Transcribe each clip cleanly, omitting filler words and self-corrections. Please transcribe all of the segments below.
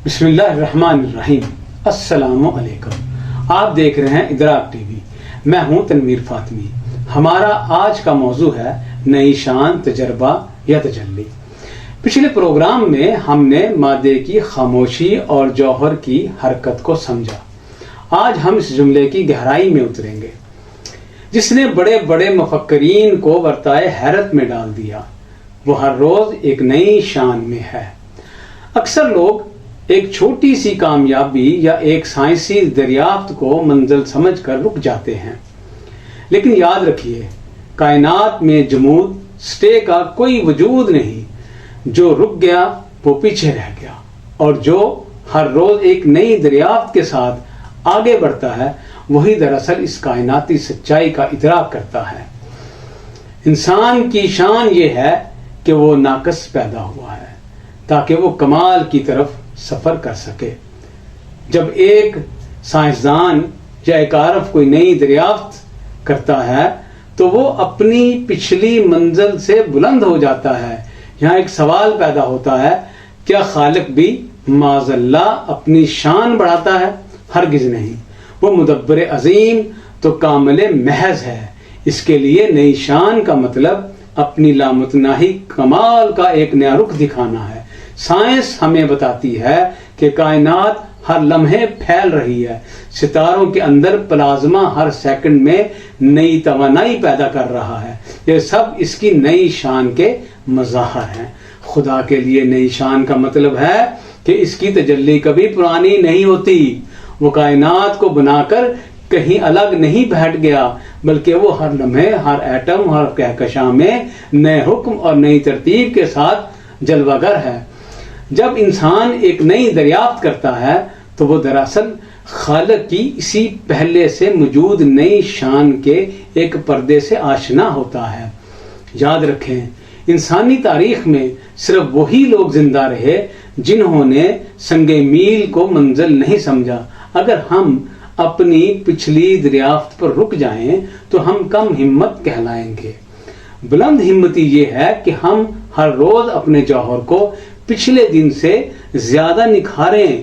بسم اللہ الرحمن الرحیم۔ السلام علیکم۔ آپ دیکھ رہے ہیں ادراک ٹی وی۔ میں ہوں تنویر فاطمی۔ ہمارا آج کا موضوع ہے نئی شان، تجربہ یا تجلی۔ پچھلے پروگرام میں ہم نے مادے کی خاموشی اور جوہر کی حرکت کو سمجھا۔ آج ہم اس جملے کی گہرائی میں اتریں گے جس نے بڑے بڑے مفکرین کو ورطائے حیرت میں ڈال دیا۔ وہ ہر روز ایک نئی شان میں ہے۔ اکثر لوگ ایک چھوٹی سی کامیابی یا ایک سائنسی دریافت کو منزل سمجھ کر رک جاتے ہیں، لیکن یاد رکھیے کائنات میں جمود سٹے کا کوئی وجود نہیں۔ جو رک گیا وہ پیچھے رہ گیا، اور جو ہر روز ایک نئی دریافت کے ساتھ آگے بڑھتا ہے وہی دراصل اس کائناتی سچائی کا ادراک کرتا ہے۔ انسان کی شان یہ ہے کہ وہ ناقص پیدا ہوا ہے تاکہ وہ کمال کی طرف سفر کر سکے۔ جب ایک سائنسدان یا ایک عارف کوئی نئی دریافت کرتا ہے تو وہ اپنی پچھلی منزل سے بلند ہو جاتا ہے۔ یہاں ایک سوال پیدا ہوتا ہے، کیا خالق بھی معاذ اللہ اپنی شان بڑھاتا ہے؟ ہرگز نہیں۔ وہ مدبر عظیم تو کامل محض ہے۔ اس کے لیے نئی شان کا مطلب اپنی لامتناہی کمال کا ایک نیا رخ دکھانا ہے۔ سائنس ہمیں بتاتی ہے کہ کائنات ہر لمحے پھیل رہی ہے۔ ستاروں کے اندر پلازما ہر سیکنڈ میں نئی توانائی پیدا کر رہا ہے۔ یہ سب اس کی نئی شان کے مظاہر ہیں۔ خدا کے لیے نئی شان کا مطلب ہے کہ اس کی تجلی کبھی پرانی نہیں ہوتی۔ وہ کائنات کو بنا کر کہیں الگ نہیں بیٹھ گیا، بلکہ وہ ہر لمحے، ہر ایٹم، ہر کہکشاں میں نئے حکم اور نئی ترتیب کے ساتھ جلوہ گر ہے۔ جب انسان ایک نئی دریافت کرتا ہے تو وہ دراصل خالق کی اسی پہلے سے موجود نئی شان کے ایک پردے سے آشنا ہوتا ہے۔ یاد رکھیں، انسانی تاریخ میں صرف وہی لوگ زندہ رہے جنہوں نے سنگ میل کو منزل نہیں سمجھا۔ اگر ہم اپنی پچھلی دریافت پر رک جائیں تو ہم کم ہمت کہلائیں گے۔ بلند ہمتی یہ ہے کہ ہم ہر روز اپنے جوہر کو پچھلے دن سے زیادہ نکھاریں۔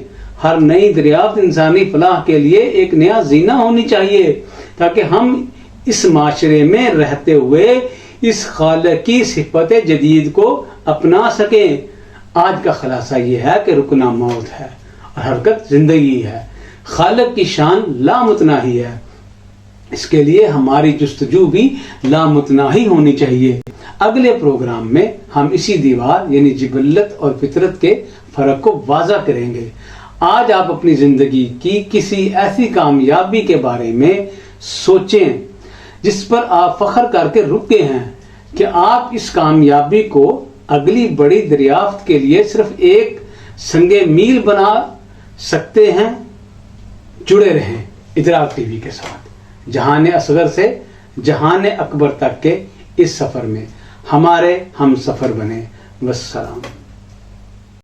ہر نئی دریافت انسانی فلاح کے لیے ایک نیا زینہ ہونی چاہیے تاکہ ہم اس معاشرے میں رہتے ہوئے اس خالق کی صفت جدید کو اپنا سکیں۔ آج کا خلاصہ یہ ہے کہ رکنا موت ہے اور حرکت زندگی ہے۔ خالق کی شان لامتناہی ہے، اس کے لیے ہماری جستجو بھی لامتناہی ہونی چاہیے۔ اگلے پروگرام میں ہم اسی دیوار یعنی جبلت اور فطرت کے فرق کو واضح کریں گے۔ آج آپ اپنی زندگی کی کسی ایسی کامیابی کے بارے میں سوچیں جس پر آپ فخر کر کے رکے ہیں کہ آپ اس کامیابی کو اگلی بڑی دریافت کے لیے صرف ایک سنگ میل بنا سکتے ہیں۔ جڑے رہیں ادراک ٹی وی کے ساتھ، جہان اصغر سے جہان اکبر تک کے اس سفر میں ہمارے ہم سفر بنے۔ والسلام۔